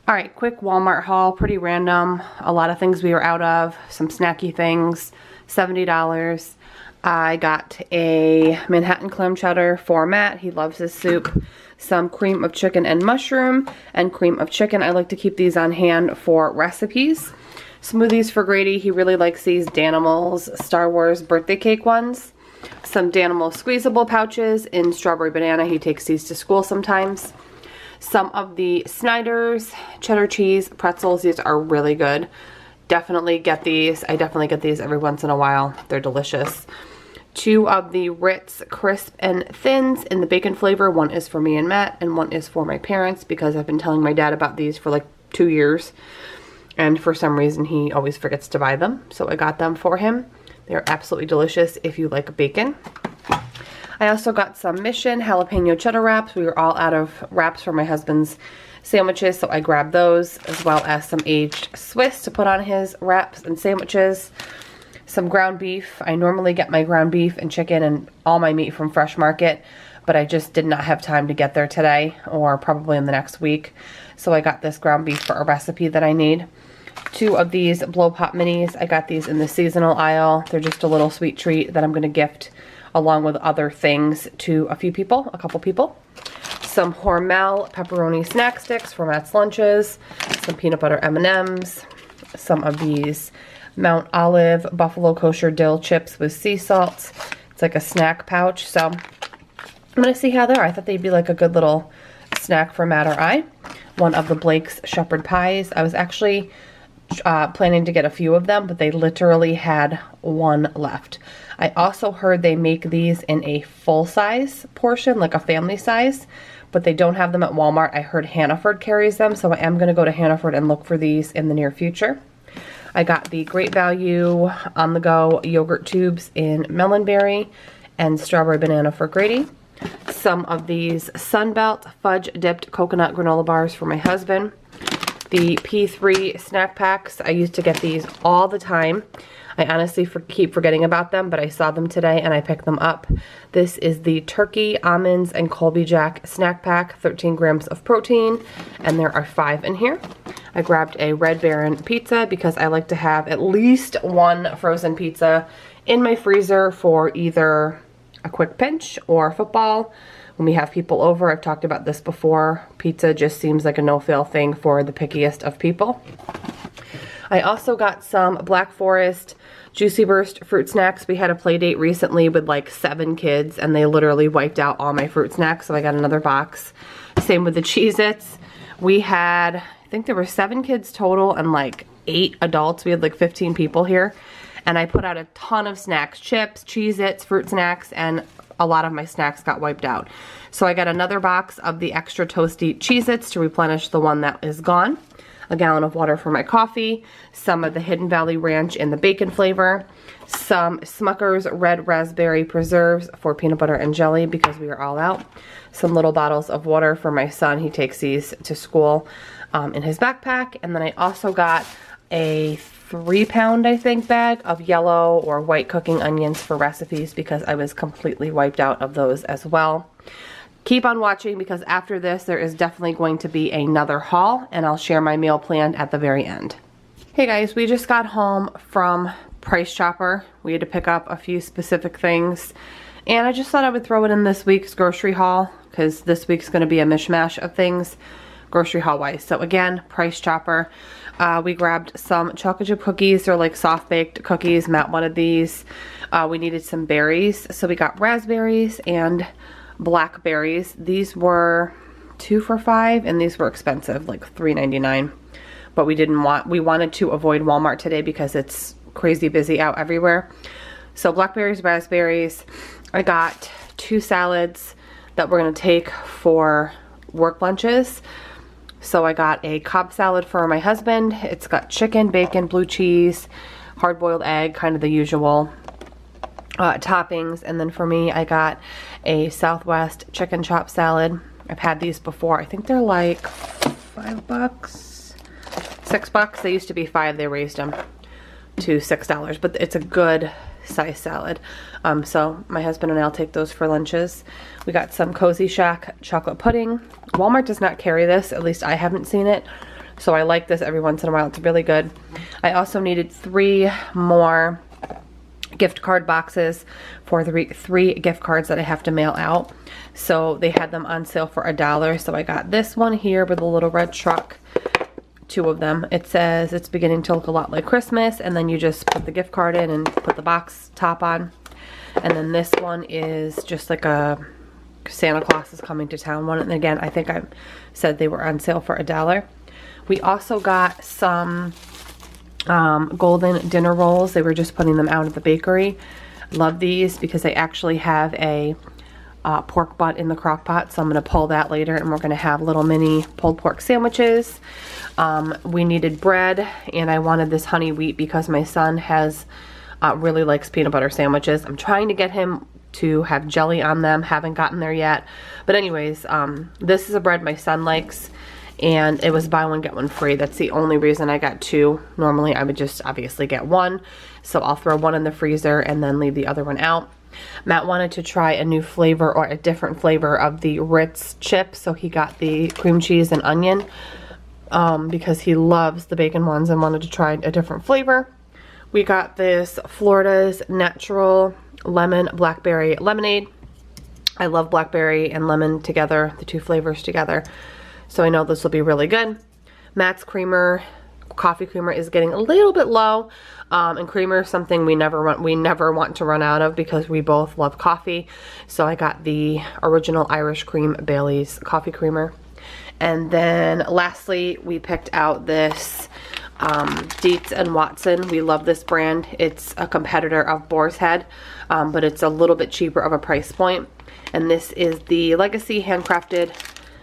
Alright, quick Walmart haul, pretty random. A lot of things we were out of, some snacky things, $70. I got a Manhattan clam chowder for Matt. He loves his soup. Some cream of chicken and mushroom and cream of chicken. I like to keep these on hand for recipes. Smoothies for Grady. He really likes these Danimals Star Wars birthday cake ones. Some Danimal squeezable pouches in strawberry banana. He takes these to school sometimes. Some of the Snyder's cheddar cheese pretzels. These are really good. Definitely get these. I definitely get these every once in a while. They're delicious. 2 of the Ritz crisp and thins in the bacon flavor. One is for me and Matt, and one is for my parents because I've been telling my dad about these for like 2 years. And for some reason he always forgets to buy them. So I got them for him. They're absolutely delicious if you like bacon. I also got some Mission jalapeno cheddar wraps. We were all out of wraps for my husband's sandwiches, so I grabbed those, as well as some aged Swiss to put on his wraps and sandwiches. Some ground beef. I normally get my ground beef and chicken and all my meat from Fresh Market, but I just did not have time to get there today, or probably in the next week. So I got this ground beef for a recipe that I need. 2 of these Blow Pop Minis. I got these in the seasonal aisle. They're just a little sweet treat that I'm going to gift along with other things to a couple people. Some Hormel pepperoni snack sticks for Matt's lunches. Some peanut butter M&Ms. Some of these Mount Olive buffalo kosher dill chips with sea salt. It's like a snack pouch. So I'm going to see how they are. I thought they'd be like a good little snack for Matt or I. 1 of the Blake's shepherd pies. I was actually planning to get a few of them, but they literally had 1 left. I also heard they make these in a full-size portion, like a family size, but they don't have them at Walmart. I heard Hannaford carries them, so I am going to go to Hannaford and look for these in the near future. I got the Great Value on-the-go yogurt tubes in melonberry and strawberry banana for Grady. Some of these Sunbelt fudge-dipped coconut granola bars for my husband. The P3 snack packs. I used to get these all the time. I honestly keep forgetting about them, but I saw them today and I picked them up. This is the Turkey, Almonds, and Colby Jack snack pack, 13 grams of protein, and there are 5 in here. I grabbed a Red Baron pizza because I like to have at least 1 frozen pizza in my freezer for either a quick pinch or football. When we have people over, I've talked about this before, pizza just seems like a no-fail thing for the pickiest of people. I also got some Black Forest Juicy Burst fruit snacks. We had a play date recently with like 7 kids and they literally wiped out all my fruit snacks, so I got another box. Same with the Cheez-Its. We had, I think there were 7 kids total and like 8 adults. We had like 15 people here. And I put out a ton of snacks, chips, Cheez-Its, fruit snacks, and a lot of my snacks got wiped out. So I got another box of the extra toasty Cheez-Its to replenish the one that is gone. A gallon of water for my coffee, some of the Hidden Valley Ranch in the bacon flavor, some Smucker's Red Raspberry Preserves for peanut butter and jelly because we are all out, some little bottles of water for my son. He takes these to school in his backpack. And then I also got a 3-pound, I think, bag of yellow or white cooking onions for recipes because I was completely wiped out of those as well. Keep on watching because after this there is definitely going to be another haul and I'll share my meal plan at the very end. Hey guys, we just got home from Price Chopper. We had to pick up a few specific things and I just thought I would throw it in this week's grocery haul because this week's going to be a mishmash of things grocery haul wise. So again, Price Chopper. We grabbed some chocolate chip cookies. They're like soft baked cookies. Matt wanted these. We needed some berries, so we got raspberries and blackberries. These were 2 for $5 and these were expensive, like $3.99. But we wanted to avoid Walmart today because it's crazy busy out everywhere. So blackberries, raspberries. I got 2 salads that we're gonna take for work lunches. So I got a Cobb salad for my husband. It's got chicken, bacon, blue cheese, hard-boiled egg, kind of the usual toppings. And then for me, I got a Southwest chicken chop salad. I've had these before. I think they're like $5, $6. They used to be $5. They raised them to $6, but it's a good size salad. So my husband and I'll take those for lunches. We got some Cozy Shack chocolate pudding. Walmart does not carry this, at least I haven't seen it. So I like this every once in a while. It's really good. I also needed 3 more gift card boxes for three gift cards that I have to mail out. So they had them on sale for $1. So I got this one here with a little red truck. 2 of them. It says it's beginning to look a lot like Christmas, and then you just put the gift card in and put the box top on. And then this one is just like a Santa Claus is coming to town one. And again, I think I said they were on sale for $1. We also got some golden dinner rolls. They were just putting them out at the bakery. Love these because they actually have a pork butt in the crock pot, so I'm going to pull that later, and we're going to have little mini pulled pork sandwiches. We needed bread, and I wanted this honey wheat because my son really likes peanut butter sandwiches. I'm trying to get him to have jelly on them. Haven't gotten there yet. But anyways, this is a bread my son likes, and it was buy one get one free. That's the only reason I got 2. Normally I would just obviously get 1, so I'll throw 1 in the freezer and then leave the other one out. Matt wanted to try a new flavor, or a different flavor of the Ritz chips, so he got the cream cheese and onion because he loves the bacon ones and wanted to try a different flavor. We got this Florida's Natural Lemon Blackberry Lemonade. I love blackberry and lemon together, the 2 flavors together, so I know this will be really good. Matt's creamer, coffee creamer, is getting a little bit low, and creamer is something we never want to run out of because we both love coffee. So I got the original Irish Cream Bailey's coffee creamer. And then lastly, we picked out this Dietz and Watson. We love this brand. It's a competitor of Boar's Head, but it's a little bit cheaper of a price point. And this is the Legacy handcrafted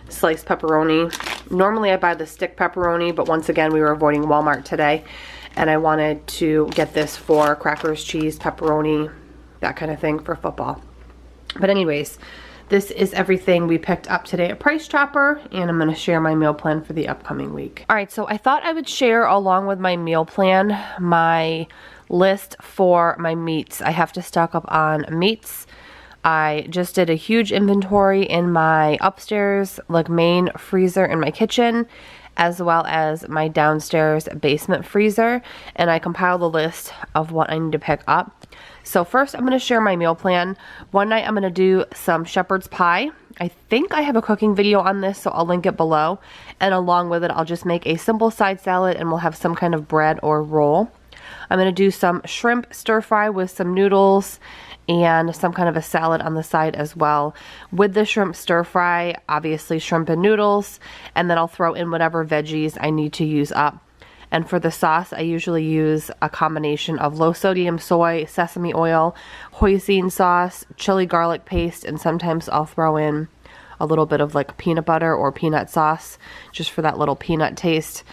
sliced pepperoni. Normally I buy the stick pepperoni, but once again we were avoiding Walmart today, and I wanted to get this for crackers, cheese, pepperoni, that kind of thing for football. But anyways, this is everything we picked up today at Price Chopper, and I'm going to share my meal plan for the upcoming week. Alright, so I thought I would share along with my meal plan my list for my meats. I have to stock up on meats. I just did a huge inventory in my upstairs, like main freezer in my kitchen, as well as my downstairs basement freezer, and I compiled a list of what I need to pick up. So first I'm going to share my meal plan. One night I'm going to do some shepherd's pie. I think I have a cooking video on this, so I'll link it below, and along with it I'll just make a simple side salad, and we'll have some kind of bread or roll. I'm going to do some shrimp stir fry with some noodles and some kind of a salad on the side as well. With the shrimp stir fry, obviously shrimp and noodles, and then I'll throw in whatever veggies I need to use up. And for the sauce, I usually use a combination of low sodium soy, sesame oil, hoisin sauce, chili garlic paste, and sometimes I'll throw in a little bit of like peanut butter or peanut sauce just for that little peanut taste.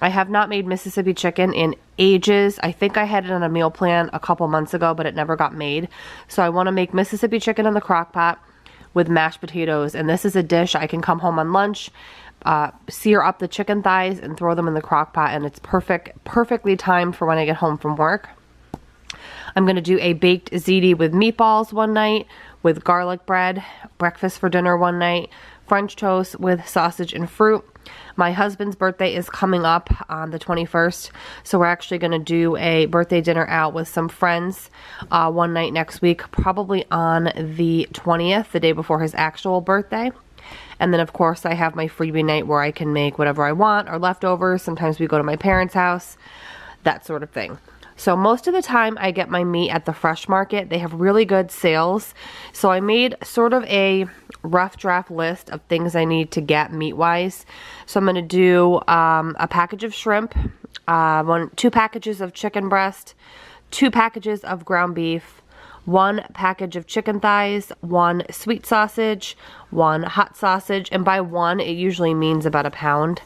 I have not made Mississippi chicken in ages. I think I had it on a meal plan a couple months ago, but it never got made. So I want to make Mississippi chicken in the crock pot with mashed potatoes. And this is a dish I can come home on lunch, sear up the chicken thighs and throw them in the crock pot, and it's perfectly timed for when I get home from work. I'm going to do a baked ziti with meatballs one night, with garlic bread, breakfast for dinner one night, French toast with sausage and fruit. My husband's birthday is coming up on the 21st, so we're actually going to do a birthday dinner out with some friends one night next week, probably on the 20th, the day before his actual birthday. And then of course I have my freebie night where I can make whatever I want or leftovers. Sometimes we go to my parents' house, that sort of thing. So most of the time I get my meat at the fresh market. They have really good sales. So I made sort of a rough draft list of things I need to get meat-wise. So I'm going to do a package of shrimp, 2 packages of chicken breast, 2 packages of ground beef, 1 package of chicken thighs, 1 sweet sausage, 1 hot sausage, and by 1 it usually means about a pound.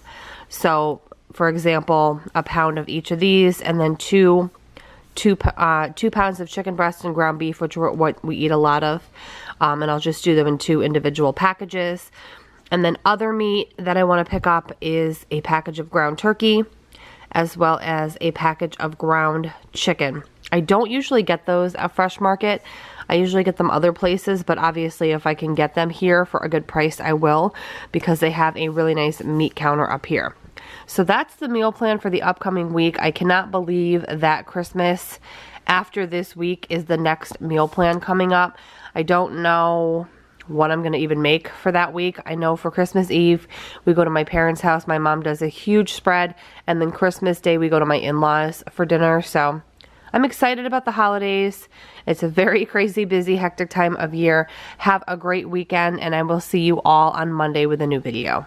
So for example, a pound of each of these, and then 2 pounds of chicken breast and ground beef, which are what we eat a lot of. And I'll just do them in 2 individual packages. And then other meat that I want to pick up is a package of ground turkey, as well as a package of ground chicken. I don't usually get those at Fresh Market. I usually get them other places, but obviously if I can get them here for a good price, I will, because they have a really nice meat counter up here. So that's the meal plan for the upcoming week. I cannot believe that Christmas after this week is the next meal plan coming up. I don't know what I'm gonna even make for that week. I know for Christmas Eve, we go to my parents' house. My mom does a huge spread, and then Christmas Day, we go to my in-laws for dinner. So I'm excited about the holidays. It's a very crazy, busy, hectic time of year. Have a great weekend, and I will see you all on Monday with a new video.